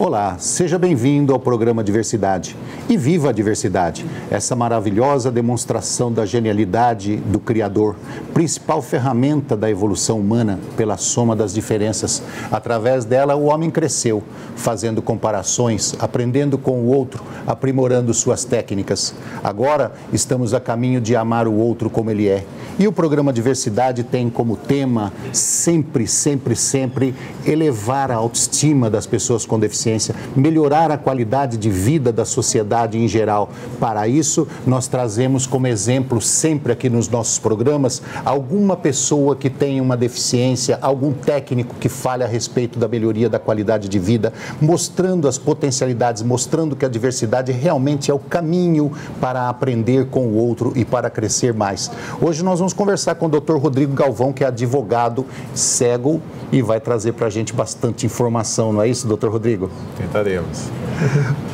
Olá, seja bem-vindo ao programa Diversidade. E viva a diversidade, essa maravilhosa demonstração da genialidade do Criador, principal ferramenta da evolução humana pela soma das diferenças. Através dela, o homem cresceu, fazendo comparações, aprendendo com o outro, aprimorando suas técnicas. Agora, estamos a caminho de amar o outro como ele é. E o programa Diversidade tem como tema sempre elevar a autoestima das pessoas com deficiência, melhorar a qualidade de vida da sociedade em geral. Para isso, nós trazemos como exemplo sempre aqui nos nossos programas alguma pessoa que tem uma deficiência, algum técnico que fale a respeito da melhoria da qualidade de vida, mostrando as potencialidades, mostrando que a diversidade realmente é o caminho para aprender com o outro e para crescer mais. Hoje nós vamos conversar com o Dr. Rodrigo Galvão, que é advogado cego e vai trazer para a gente bastante informação, não é isso, Dr. Rodrigo? Tentaremos.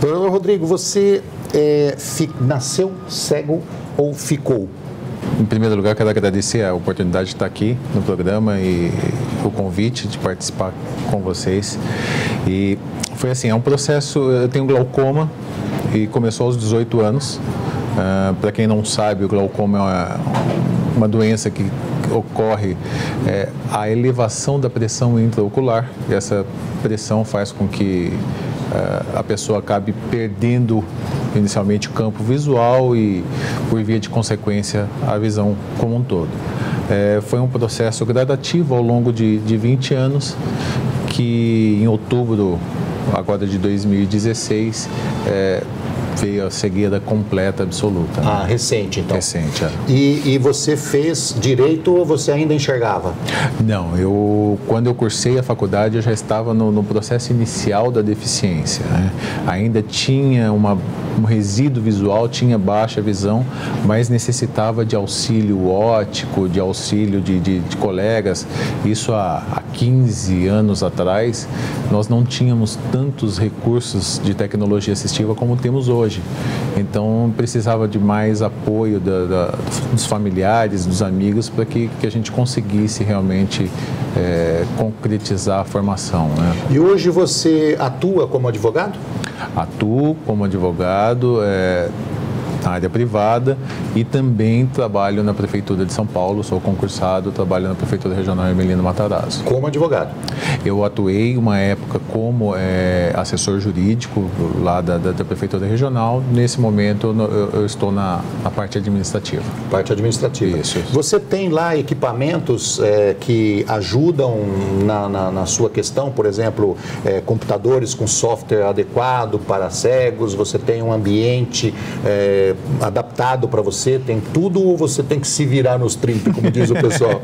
Dr. Rodrigo, você nasceu cego ou ficou? Em primeiro lugar, quero agradecer a oportunidade de estar aqui no programa e o convite de participar com vocês. E foi assim, é um processo, eu tenho glaucoma e começou aos 18 anos. Para quem não sabe, o glaucoma é uma doença que ocorre a elevação da pressão intraocular, e essa pressão faz com que a pessoa acabe perdendo inicialmente o campo visual e, por via de consequência, a visão como um todo. Foi um processo gradativo ao longo de 20 anos, que em outubro agora de 2016 veio a cegueira completa, absoluta. Ah, recente então. Recente, é. E você fez direito ou você ainda enxergava? Não, quando eu cursei a faculdade, eu já estava no processo inicial da deficiência, né? Ainda tinha um resíduo visual, tinha baixa visão, mas necessitava de auxílio óptico, de auxílio de colegas. Isso há 15 anos atrás, nós não tínhamos tantos recursos de tecnologia assistiva como temos hoje. Então, precisava de mais apoio dos familiares, dos amigos, para que a gente conseguisse realmente concretizar a formação, né? E hoje você atua como advogado? Atuo como advogado na área privada e também trabalho na Prefeitura de São Paulo, sou concursado, trabalho na Prefeitura Regional Ermelino Matarazzo. Como advogado? Eu atuei uma época como assessor jurídico lá da Prefeitura Regional. Nesse momento eu estou na parte administrativa. Parte administrativa. Isso. Você tem lá equipamentos que ajudam na sua questão, por exemplo, computadores com software adequado para cegos, você tem um ambiente adaptado para você, tem tudo, ou você tem que se virar nos 30, como diz o pessoal?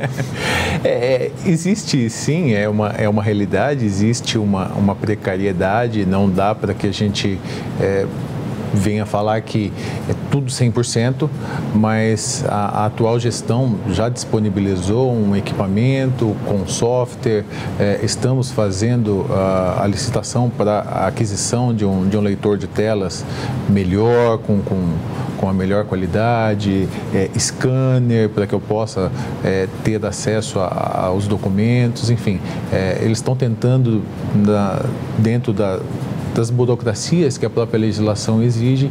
Existe sim, é uma realidade, existe uma precariedade, não dá para que a gente venha falar que é tudo 100%, mas a atual gestão já disponibilizou um equipamento com software, estamos fazendo a licitação para a aquisição de um leitor de telas melhor, com a melhor qualidade, scanner para que eu possa ter acesso aos documentos, enfim, eles estão tentando, dentro das burocracias que a própria legislação exige,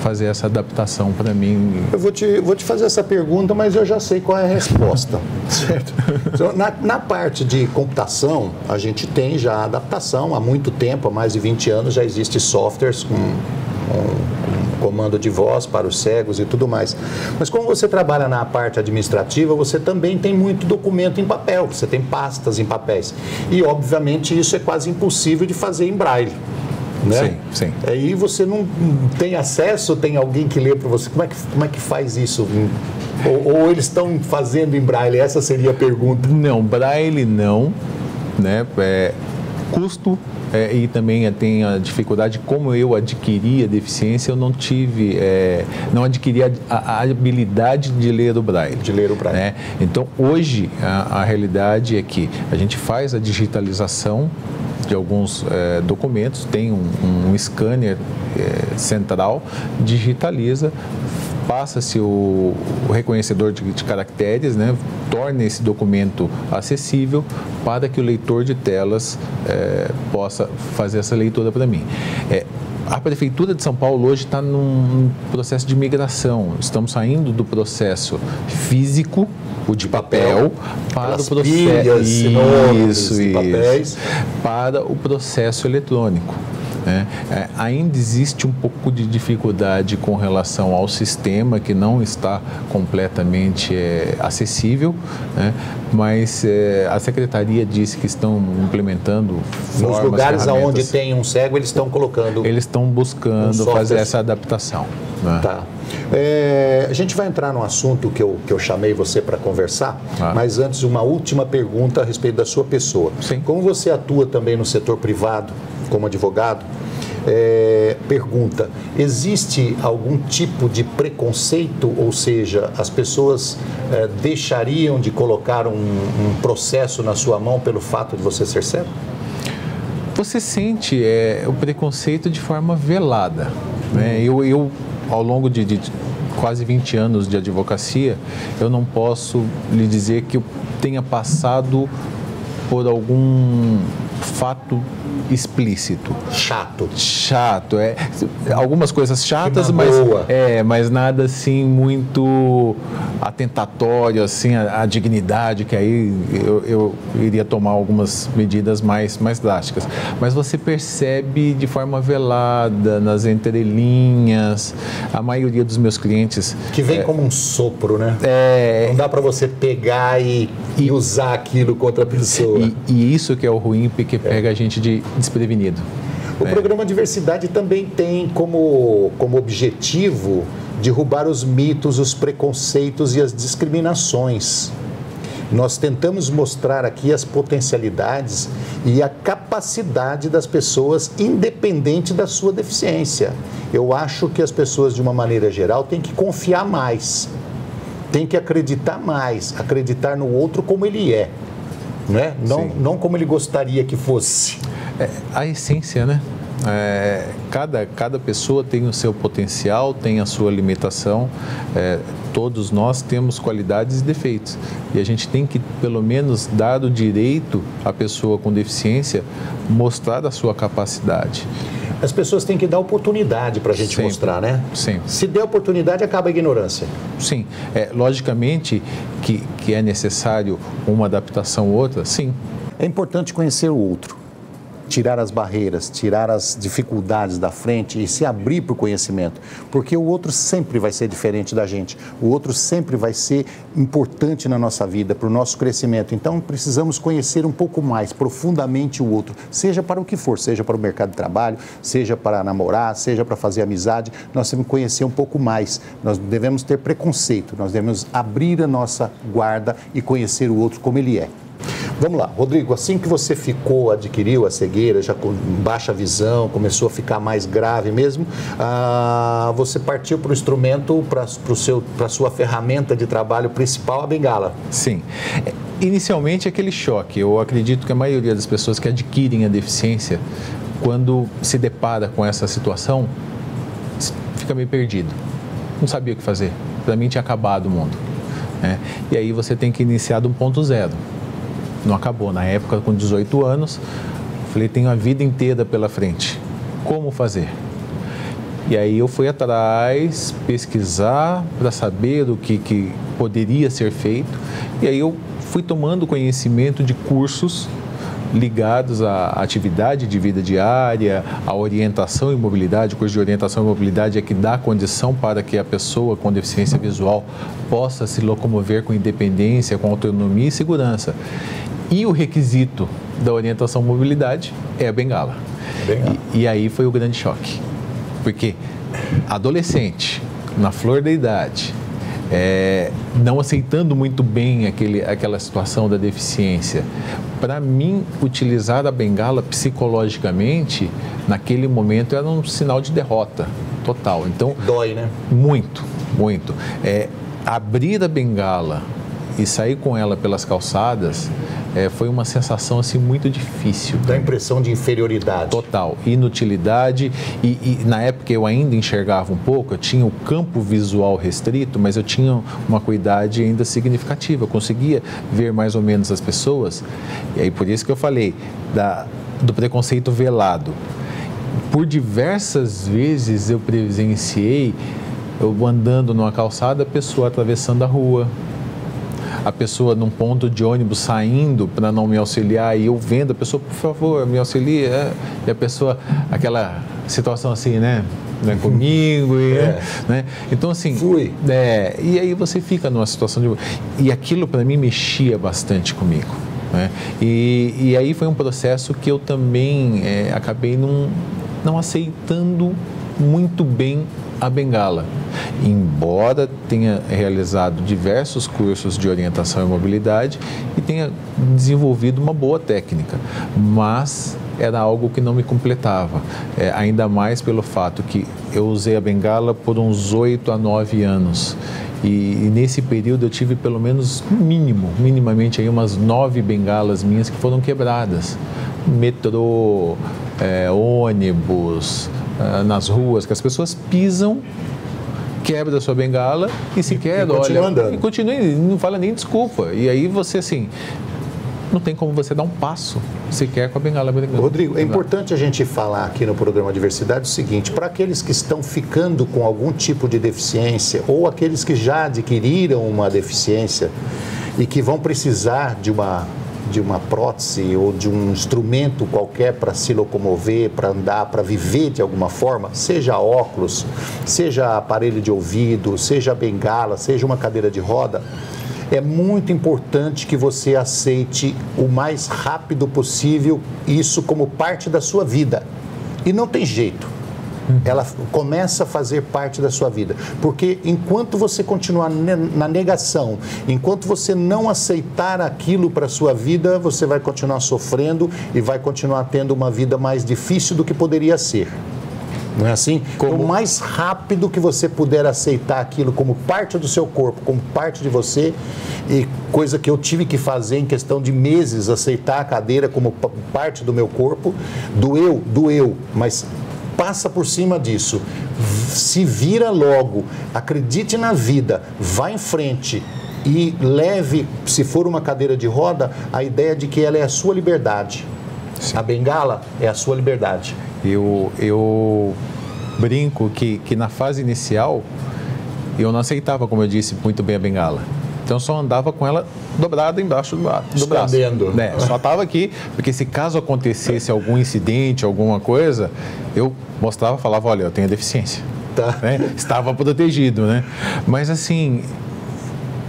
fazer essa adaptação para mim. Eu vou te fazer essa pergunta, mas eu já sei qual é a resposta, certo? Então, na parte de computação, a gente tem já a adaptação há muito tempo, há mais de 20 anos, já existe softwares com comando de voz para os cegos e tudo mais. Mas como você trabalha na parte administrativa, você também tem muito documento em papel, você tem pastas em papéis. E, obviamente, isso é quase impossível de fazer em braille, né? Sim. Aí você não tem acesso, tem alguém que lê para você. Como é que faz isso? Ou eles estão fazendo em braille? Essa seria a pergunta. Não, braille não, né? Custo. E também tem a dificuldade, como eu adquiri a deficiência, eu não adquiri a habilidade de ler o braille. Né? Então, hoje, a realidade é que a gente faz a digitalização de alguns documentos, tem um scanner central, digitaliza, passa-se o reconhecedor de caracteres, né? Torna esse documento acessível para que o leitor de telas possa fazer essa leitura para mim. A Prefeitura de São Paulo hoje está num processo de migração. Estamos saindo do processo físico, o de papel, para o processo para o processo eletrônico. Ainda existe um pouco de dificuldade com relação ao sistema, que não está completamente acessível, mas a Secretaria disse que estão implementando nos lugares onde tem um cego, eles estão colocando... Eles estão buscando fazer essa adaptação. Tá. A gente vai entrar num assunto que eu chamei você para conversar, mas antes uma última pergunta a respeito da sua pessoa. Sim. Como você atua também no setor privado, como advogado, pergunta, existe algum tipo de preconceito, ou seja, as pessoas deixariam de colocar um processo na sua mão pelo fato de você ser cego? Você sente o preconceito de forma velada, né? Eu ao longo de quase 20 anos de advocacia, eu não posso lhe dizer que eu tenha passado por algum fato explícito. Chato, algumas coisas chatas, mas nada assim muito atentatório assim à dignidade, que aí eu iria tomar algumas medidas mais drásticas. Mas você percebe de forma velada, nas entrelinhas, a maioria dos meus clientes... Que vem como um sopro, né? Não dá para você pegar e usar aquilo contra a pessoa. E isso que é o ruim, porque pega a gente desprevenido. O programa Diversidade também tem como objetivo derrubar os mitos, os preconceitos e as discriminações. Nós tentamos mostrar aqui as potencialidades e a capacidade das pessoas, independente da sua deficiência. Eu acho que as pessoas, de uma maneira geral, têm que confiar mais, têm que acreditar mais, acreditar no outro como ele é, né? Não como ele gostaria que fosse. A essência, né? Cada pessoa tem o seu potencial, tem a sua limitação. Todos nós temos qualidades e defeitos. E a gente tem que, pelo menos, dar o direito à pessoa com deficiência mostrar a sua capacidade. As pessoas têm que dar oportunidade para a gente mostrar, né? Sim. Se der oportunidade, acaba a ignorância. Sim. Logicamente que é necessário uma adaptação ou outra, sim. É importante conhecer o outro. Tirar as barreiras, tirar as dificuldades da frente e se abrir para o conhecimento, porque o outro sempre vai ser diferente da gente, o outro sempre vai ser importante na nossa vida, para o nosso crescimento. Então, precisamos conhecer um pouco mais profundamente o outro, seja para o que for, seja para o mercado de trabalho, seja para namorar, seja para fazer amizade, nós temos que conhecer um pouco mais. Nós devemos ter preconceito, nós devemos abrir a nossa guarda e conhecer o outro como ele é. Vamos lá, Rodrigo, assim que você adquiriu a cegueira, já com baixa visão, começou a ficar mais grave mesmo, você partiu para o instrumento, para a sua ferramenta de trabalho principal, a bengala. Sim. Inicialmente, aquele choque. Eu acredito que a maioria das pessoas que adquirem a deficiência, quando se depara com essa situação, fica meio perdido. Não sabia o que fazer. Para mim, tinha acabado o mundo. E aí você tem que iniciar de um ponto zero. Não acabou. Na época, com 18 anos, falei, tenho a vida inteira pela frente. Como fazer? E aí eu fui atrás, pesquisar para saber o que poderia ser feito. E aí eu fui tomando conhecimento de cursos ligados à atividade de vida diária, à orientação e mobilidade. O curso de orientação e mobilidade é que dá condição para que a pessoa com deficiência visual possa se locomover com independência, com autonomia e segurança. E o requisito da orientação e mobilidade é a bengala. E aí foi o grande choque. Porque adolescente, na flor da idade, não aceitando muito bem aquela situação da deficiência, para mim, utilizar a bengala psicologicamente, naquele momento, era um sinal de derrota total. Então, dói, né? Muito, muito. Abrir a bengala e sair com ela pelas calçadas foi uma sensação assim muito difícil. Dá a impressão de inferioridade. Total, inutilidade e na época eu ainda enxergava um pouco, eu tinha o campo visual restrito, mas eu tinha uma acuidade ainda significativa, eu conseguia ver mais ou menos as pessoas, e aí por isso que eu falei do preconceito velado. Por diversas vezes eu presenciei, eu andando numa calçada, a pessoa atravessando a rua, a pessoa num ponto de ônibus saindo para não me auxiliar e eu vendo a pessoa, por favor, me auxilie, e a pessoa, aquela situação assim, né? Não é comigo, né? Então assim, fui. E aí você fica numa situação de... E aquilo para mim mexia bastante comigo, né? E aí foi um processo que eu também acabei não aceitando muito bem a bengala, embora tenha realizado diversos cursos de orientação e mobilidade e tenha desenvolvido uma boa técnica, mas era algo que não me completava, ainda mais pelo fato que eu usei a bengala por uns 8 a 9 anos. E nesse período eu tive pelo menos, minimamente aí umas 9 bengalas minhas que foram quebradas. Metrô, ônibus, nas ruas, que as pessoas pisam, quebra a sua bengala e sequer olha. Andando. E continua, não fala nem desculpa. E aí você assim, não tem como você dar um passo sequer com a bengala. Rodrigo, é importante a gente falar aqui no programa Diversidade o seguinte: para aqueles que estão ficando com algum tipo de deficiência ou aqueles que já adquiriram uma deficiência e que vão precisar de uma prótese ou de um instrumento qualquer para se locomover, para andar, para viver de alguma forma, seja óculos, seja aparelho de ouvido, seja bengala, seja uma cadeira de roda, é muito importante que você aceite o mais rápido possível isso como parte da sua vida. E não tem jeito. Ela começa a fazer parte da sua vida, porque enquanto você continuar na negação, enquanto você não aceitar aquilo para a sua vida, você vai continuar sofrendo e vai continuar tendo uma vida mais difícil do que poderia ser. Não é assim? O mais rápido que você puder aceitar aquilo como parte do seu corpo, como parte de você, e coisa que eu tive que fazer em questão de meses, aceitar a cadeira como parte do meu corpo, doeu, mas passa por cima disso, se vira logo, acredite na vida, vá em frente e leve, se for uma cadeira de roda, a ideia de que ela é a sua liberdade. Sim. A bengala é a sua liberdade. Eu brinco que na fase inicial eu não aceitava, como eu disse, muito bem a bengala. Então, eu só andava com ela dobrada embaixo do braço. Só estava aqui, porque se caso acontecesse algum incidente, alguma coisa, eu mostrava, falava, olha, eu tenho deficiência. Tá. Né? Estava protegido, né? Mas, assim,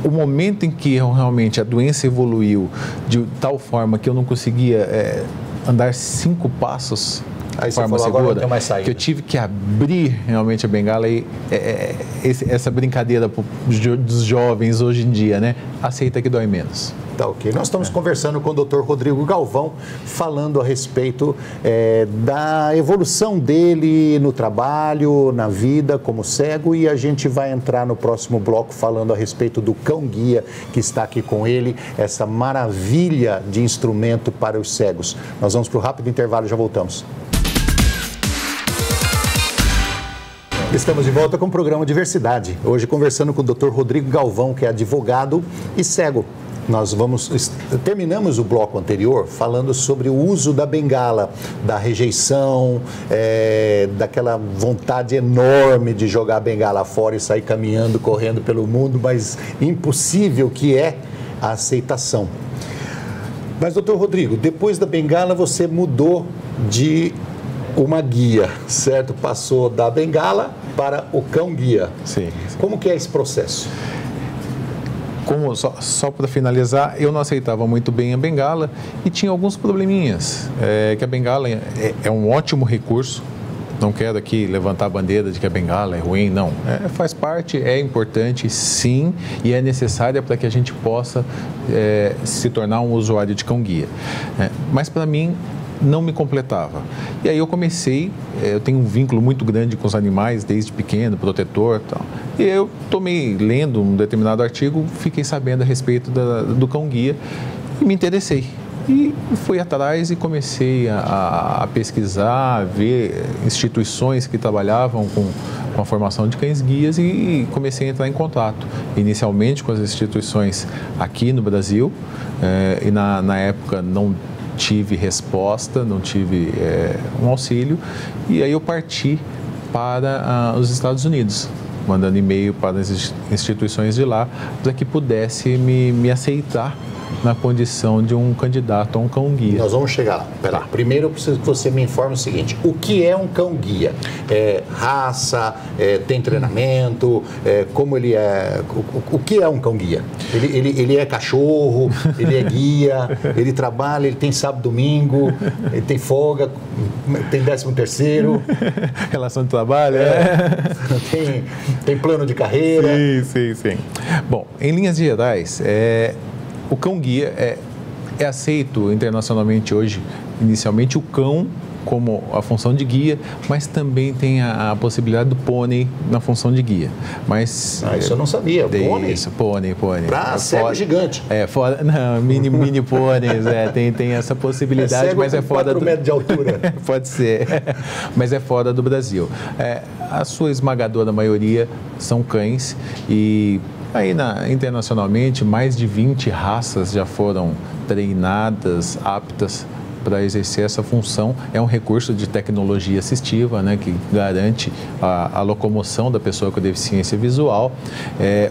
o momento em que realmente a doença evoluiu de tal forma que eu não conseguia andar 5 passos... Aí você falou, agora não tem mais saída. Que eu tive que abrir realmente a bengala e essa brincadeira dos jovens hoje em dia, né? Aceita que dói menos. Tá ok. Nós estamos conversando com o Dr. Rodrigo Galvão, falando a respeito da evolução dele no trabalho, na vida como cego, e a gente vai entrar no próximo bloco falando a respeito do cão-guia que está aqui com ele, essa maravilha de instrumento para os cegos. Nós vamos para o rápido intervalo e já voltamos. Estamos de volta com o programa Diversidade. Hoje conversando com o Dr. Rodrigo Galvão, que é advogado e cego. Nós terminamos o bloco anterior falando sobre o uso da bengala, da rejeição, daquela vontade enorme de jogar a bengala fora e sair caminhando, correndo pelo mundo, mas impossível que é a aceitação. Mas, doutor Rodrigo, depois da bengala você mudou de uma guia, certo? Passou da bengala para o cão-guia. Sim. Como que é esse processo? Só para finalizar, eu não aceitava muito bem a bengala e tinha alguns probleminhas. Que a bengala é um ótimo recurso. Não quero aqui levantar a bandeira de que a bengala é ruim, não. Faz parte, é importante, sim, e é necessária para que a gente possa se tornar um usuário de cão-guia. Mas para mim, não me completava. E aí eu comecei, eu tenho um vínculo muito grande com os animais, desde pequeno, protetor e tal. E eu lendo um determinado artigo, fiquei sabendo a respeito do cão-guia e me interessei. E fui atrás e comecei a pesquisar, a ver instituições que trabalhavam com a formação de cães-guias e comecei a entrar em contato, inicialmente com as instituições aqui no Brasil, e na época não tive resposta, não tive um auxílio, e aí eu parti para os Estados Unidos, mandando e-mail para as instituições de lá, para que pudesse me aceitar na condição de um candidato a um cão-guia. Nós vamos chegar lá. Pera lá. Primeiro eu preciso que você me informe o seguinte: o que é um cão-guia? Raça, tem treinamento, como ele é... O que é um cão-guia? Ele é cachorro, ele é guia, ele trabalha, ele tem sábado, domingo, ele tem folga, tem 13º. Relação de trabalho, tem plano de carreira. Sim. Bom, em linhas gerais, o cão-guia é aceito internacionalmente hoje, inicialmente o cão como a função de guia, mas também tem a possibilidade do pônei na função de guia. Mas isso eu não sabia. Pônei? Isso, pônei. Para cego gigante. Não, mini pôneis, tem essa possibilidade, mas é fora 4 metros de altura. Pode ser, mas é fora do Brasil. A sua esmagadora maioria são cães e aí, internacionalmente, mais de 20 raças já foram treinadas, aptas para exercer essa função. É um recurso de tecnologia assistiva, né, que garante a locomoção da pessoa com deficiência visual.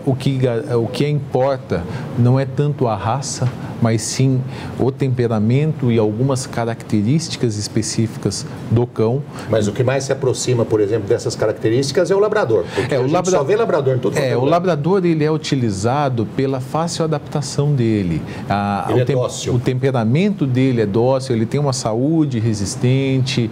O que importa não é tanto a raça, mas sim o temperamento e algumas características específicas do cão. Mas o que mais se aproxima, por exemplo, dessas características é o labrador, porque a gente só vê labrador em todo lugar. O labrador ele é utilizado pela fácil adaptação dele. Ele é dócil. O temperamento dele é dócil, ele tem uma saúde resistente,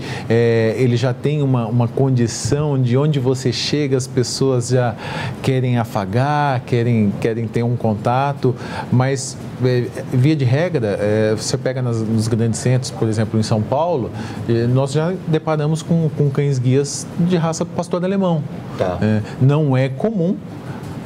ele já tem uma condição de onde você chega, as pessoas já querem afagar, querem ter um contato, mas via de regra, você pega nos grandes centros, por exemplo, em São Paulo, nós já deparamos com cães-guias de raça pastor alemão. Tá. Não é comum,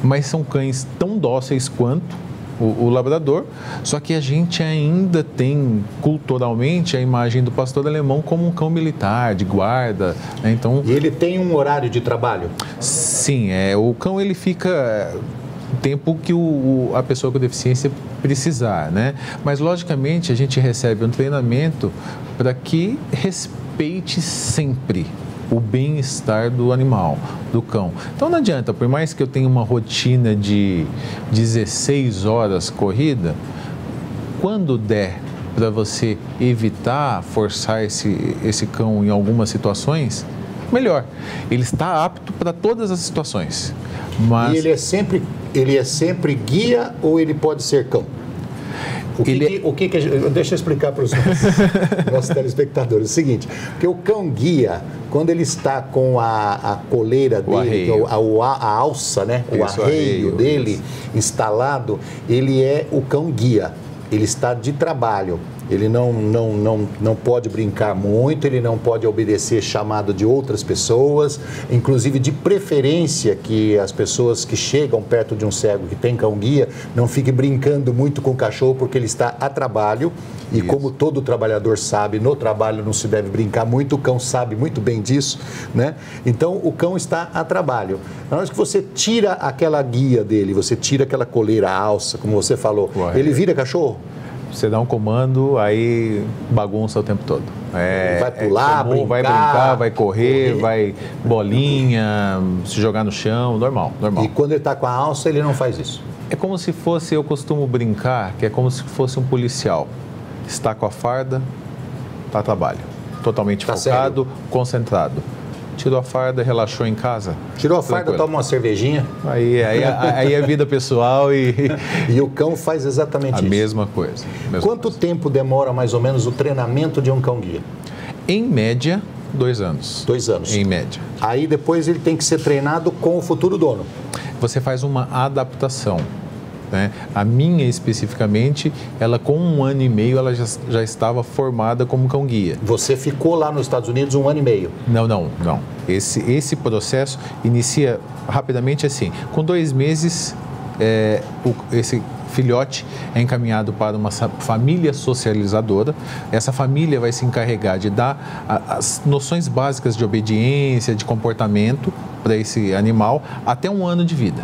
mas são cães tão dóceis quanto o labrador, só que a gente ainda tem culturalmente a imagem do pastor alemão como um cão militar, de guarda, né? Então, e ele tem um horário de trabalho? Sim, o cão ele fica o tempo que a pessoa com deficiência precisar, né? Mas logicamente a gente recebe um treinamento para que respeite sempre o bem-estar do animal, do cão. Então não adianta, por mais que eu tenha uma rotina de 16 horas corrida, quando der para você evitar forçar esse cão em algumas situações, melhor. Ele está apto para todas as situações. Mas... E ele é sempre guia ou ele pode ser cão? Deixa eu explicar para os nossos telespectadores o seguinte, porque o cão-guia, quando ele está com a coleira dele, a alça, né? O arreio dele instalado, ele é o cão-guia, ele está de trabalho. Ele não pode brincar muito, ele não pode obedecer chamado de outras pessoas, inclusive de preferência que as pessoas que chegam perto de um cego que tem cão-guia não fiquem brincando muito com o cachorro, porque ele está a trabalho. E como todo trabalhador sabe, no trabalho não se deve brincar muito, o cão sabe muito bem disso, né? Então o cão está a trabalho. Na hora que você tira aquela guia dele, você tira aquela coleira, a alça, como você falou, ele vira cachorro? Você dá um comando, aí bagunça o tempo todo. Vai pular, vai brincar, vai correr, vai bolinha, se jogar no chão, normal. E quando ele está com a alça, ele não faz isso? É como se fosse, eu costumo brincar, que é como se fosse um policial. Está com a farda, está a trabalho. Totalmente focado, sério? Concentrado. Tirou a farda, relaxou em casa. Tirou a farda, toma uma cervejinha. Aí é vida pessoal e... E o cão faz exatamente isso. A mesma coisa. Quanto tempo demora mais ou menos o treinamento de um cão-guia? Em média, 2 anos. 2 anos. Em média. Aí depois ele tem que ser treinado com o futuro dono. Você faz uma adaptação. né? A minha, especificamente, ela com 1 ano e meio, ela já estava formada como cão-guia. Você ficou lá nos Estados Unidos 1 ano e meio? Não. Esse processo inicia rapidamente assim. Com 2 meses, esse filhote é encaminhado para uma família socializadora. Essa família vai se encarregar de dar as noções básicas de obediência, de comportamento para esse animal até 1 ano de vida.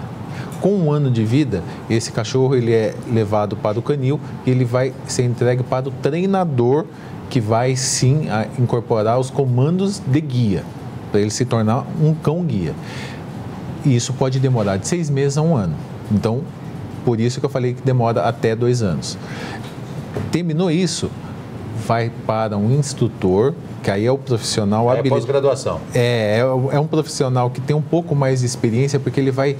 Com 1 ano de vida, esse cachorro ele é levado para o canil e ele vai ser entregue para o treinador, que vai sim incorporar os comandos de guia, para ele se tornar um cão-guia. E isso pode demorar de 6 meses a 1 ano. Então, por isso que eu falei que demora até 2 anos. Terminou isso, vai para um instrutor, que aí é o profissional habilitado. É pós-graduação. É um profissional que tem um pouco mais de experiência, porque ele vai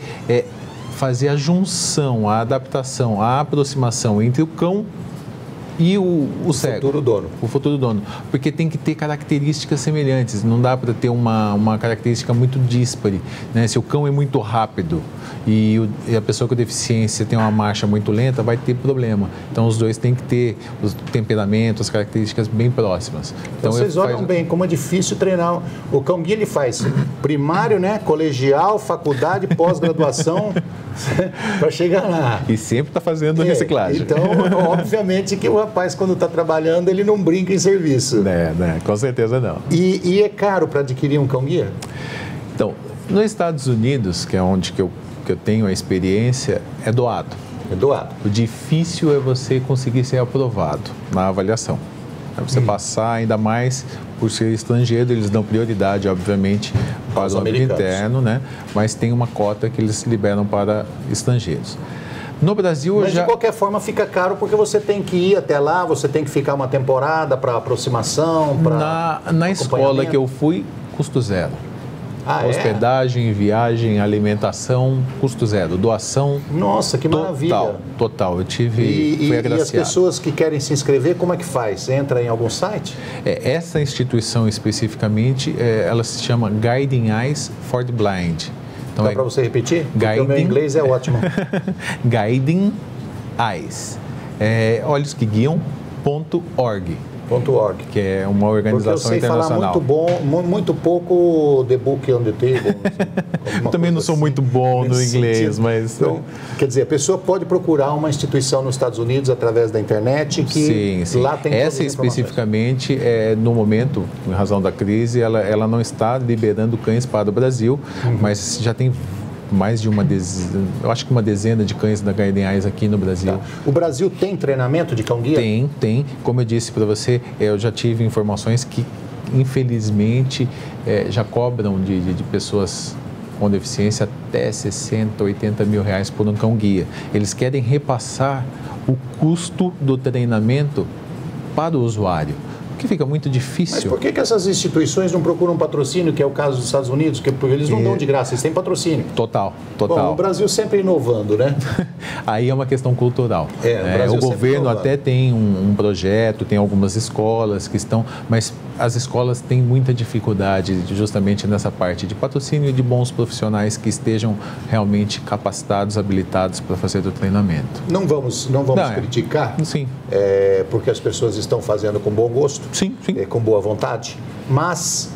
fazer a junção, a adaptação, a aproximação entre o cão e o cego. O futuro dono. Porque tem que ter características semelhantes, não dá para ter uma característica muito díspare, né? Se o cão é muito rápido e a pessoa com deficiência tem uma marcha muito lenta, vai ter problema. Então, os dois têm que ter os temperamentos, as características bem próximas. Então vocês olham bem como é difícil treinar. O cão-guia, ele faz primário, né? Colegial, faculdade, pós-graduação, para chegar lá. E sempre está fazendo reciclagem. Então, obviamente que o rapaz, quando está trabalhando, ele não brinca em serviço. Com certeza não. E é caro para adquirir um cão-guia? Então, nos Estados Unidos, que é onde que eu tenho a experiência, é doado. É doado. O difícil é você conseguir ser aprovado na avaliação. É você passar, ainda mais por ser estrangeiro, eles dão prioridade, obviamente, para o âmbito interno, né? Mas tem uma cota que eles liberam para estrangeiros. No Brasil, mas de qualquer forma fica caro, porque você tem que ir até lá, você tem que ficar uma temporada para aproximação, para na escola que eu fui, custo zero. Hospedagem, viagem, alimentação, custo zero. Doação. Nossa, que maravilha. Total. Eu fui agraciado. E as pessoas que querem se inscrever, como é que faz? Entra em algum site? Essa instituição especificamente, ela se chama Guiding Eyes for the Blind. Então, dá para você repetir? Porque o meu inglês é ótimo. Guiding Eyes. Olhos que guiam.org. Que é uma organização internacional. Porque eu sei falar muito pouco The Book on the Table. Eu também não sou muito bom no inglês, mas... Então, quer dizer, a pessoa pode procurar uma instituição nos Estados Unidos através da internet que sim. Lá tem essa especificamente, no momento, em razão da crise, ela não está liberando cães para o Brasil, mas já tem mais de eu acho que uma dezena de cães da Guiding Eyes aqui no Brasil. Tá. O Brasil tem treinamento de cão-guia? Tem. Como eu disse para você, eu já tive informações que, infelizmente, já cobram de pessoas com deficiência até 60, 80 mil reais por um cão-guia. Eles querem repassar o custo do treinamento para o usuário, que fica muito difícil. Mas por que essas instituições não procuram patrocínio, que é o caso dos Estados Unidos? Porque eles não dão de graça, eles têm patrocínio. Total. Bom, o Brasil sempre inovando, né? Aí é uma questão cultural. O governo até tem um projeto, tem algumas escolas que estão, mas as escolas têm muita dificuldade justamente nessa parte de patrocínio e de bons profissionais que estejam realmente capacitados, habilitados para fazer o treinamento. Não vamos criticar, sim. Porque as pessoas estão fazendo com bom gosto, sim. Com boa vontade, mas,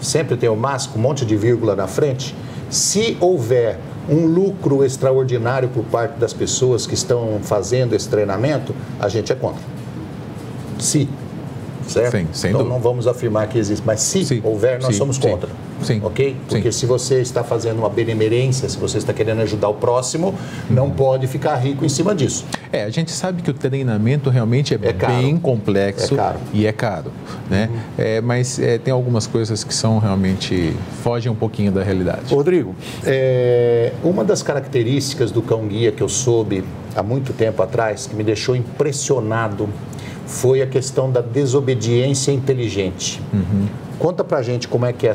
sempre tem o mas, com um monte de vírgula na frente, se houver um lucro extraordinário por parte das pessoas que estão fazendo esse treinamento, a gente é contra. Certo? Sim, sem então dúvida. Não vamos afirmar que existe, mas se houver, nós somos contra. Sim. Ok? Porque se você está fazendo uma benemerência, se você está querendo ajudar o próximo, não pode ficar rico em cima disso. A gente sabe que o treinamento realmente é bem complexo e é caro, né? Mas tem algumas coisas que são realmente, fogem um pouquinho da realidade. Rodrigo, uma das características do cão-guia que eu soube há muito tempo atrás, que me deixou impressionado, foi a questão da desobediência inteligente. Conta pra gente como é que é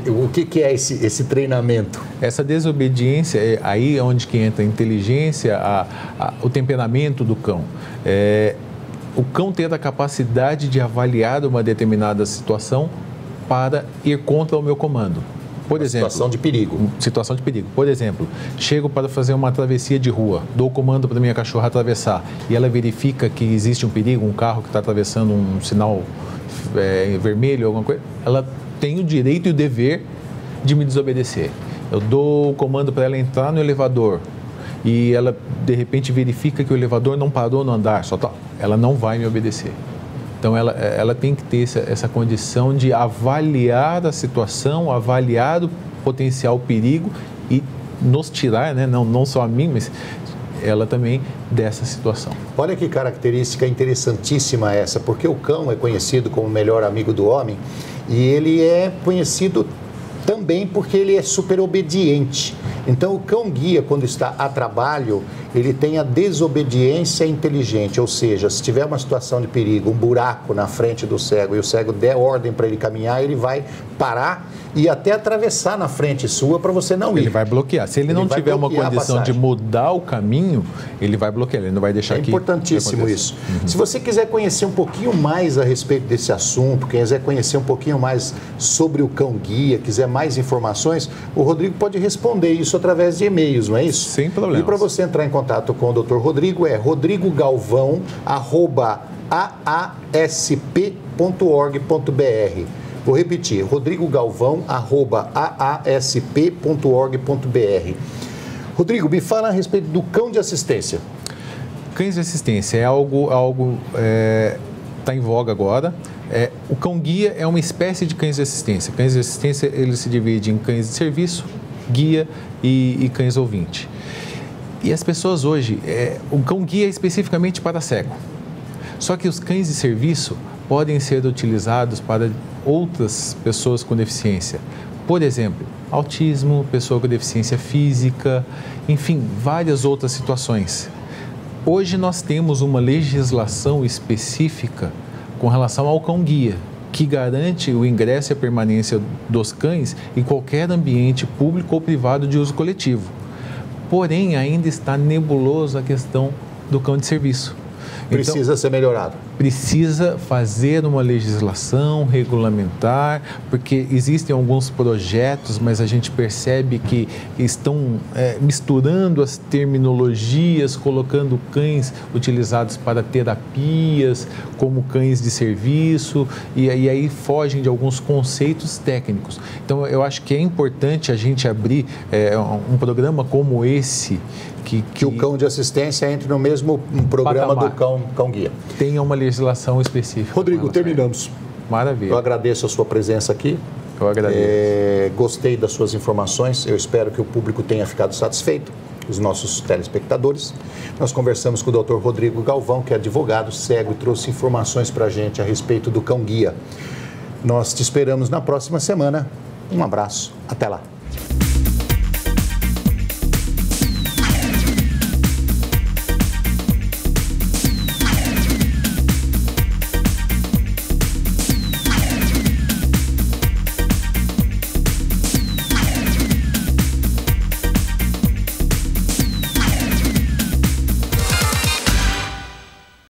o que é esse treinamento? Essa desobediência, aí é onde que entra a inteligência, o temperamento do cão. O cão ter a capacidade de avaliar uma determinada situação para ir contra o meu comando. Por exemplo, situação de perigo. Situação de perigo. Por exemplo, chego para fazer uma travessia de rua, dou o comando para minha cachorra atravessar e ela verifica que existe um perigo, um carro que está atravessando um sinal vermelho, alguma coisa, ela tem o direito e o dever de me desobedecer. Eu dou o comando para ela entrar no elevador e ela, de repente, verifica que o elevador não parou no andar, ela não vai me obedecer. Então, ela tem que ter essa condição de avaliar a situação, avaliar o potencial perigo e nos tirar, né? Não só a mim, mas ela também dessa situação. Olha que característica interessantíssima essa, porque o cão é conhecido como o melhor amigo do homem e ele é conhecido também porque ele é super obediente. Então, o cão-guia, quando está a trabalho, ele tem a desobediência inteligente, ou seja, se tiver uma situação de perigo, um buraco na frente do cego e o cego der ordem para ele caminhar, ele vai parar e até atravessar na frente sua para você não ir. Ele vai bloquear. Se ele não tiver uma condição de mudar o caminho, ele vai bloquear, ele não vai deixar que... É importantíssimo isso. Se você quiser conhecer um pouquinho mais a respeito desse assunto, quiser conhecer um pouquinho mais sobre o cão-guia, quiser mais informações, o Rodrigo pode responder isso através de e-mails, não é isso? Sem problema. E para você entrar em contato com o Dr. Rodrigo é rodrigogalvão@aasp.org.br. Vou repetir, rodrigogalvão@aasp.org.br. Rodrigo, me fala a respeito do cão de assistência. Cães de assistência é algo está em voga agora. O cão-guia é uma espécie de cães de assistência. Cães de assistência, eles se dividem em cães de serviço, guia e cães ouvinte. E as pessoas hoje, o cão-guia é especificamente para cego. Só que os cães de serviço podem ser utilizados para outras pessoas com deficiência. Por exemplo, autismo, pessoa com deficiência física, enfim, várias outras situações. Hoje nós temos uma legislação específica com relação ao cão-guia, que garante o ingresso e a permanência dos cães em qualquer ambiente público ou privado de uso coletivo. Porém, ainda está nebuloso a questão do cão de serviço. Precisa ser melhorado. Precisa fazer uma legislação regulamentar, porque existem alguns projetos, mas a gente percebe que estão misturando as terminologias, colocando cães utilizados para terapias, como cães de serviço, e aí fogem de alguns conceitos técnicos. Então, eu acho que é importante a gente abrir um programa como esse, que o cão de assistência entre no mesmo programa do cão-guia. Tenha uma legislação específica. Rodrigo, terminamos. Maravilha. Eu agradeço a sua presença aqui. Eu agradeço. Gostei das suas informações. Eu espero que o público tenha ficado satisfeito, os nossos telespectadores. Nós conversamos com o Dr. Rodrigo Galvão, que é advogado cego e trouxe informações para a gente a respeito do cão-guia. Nós te esperamos na próxima semana. Um abraço. Até lá.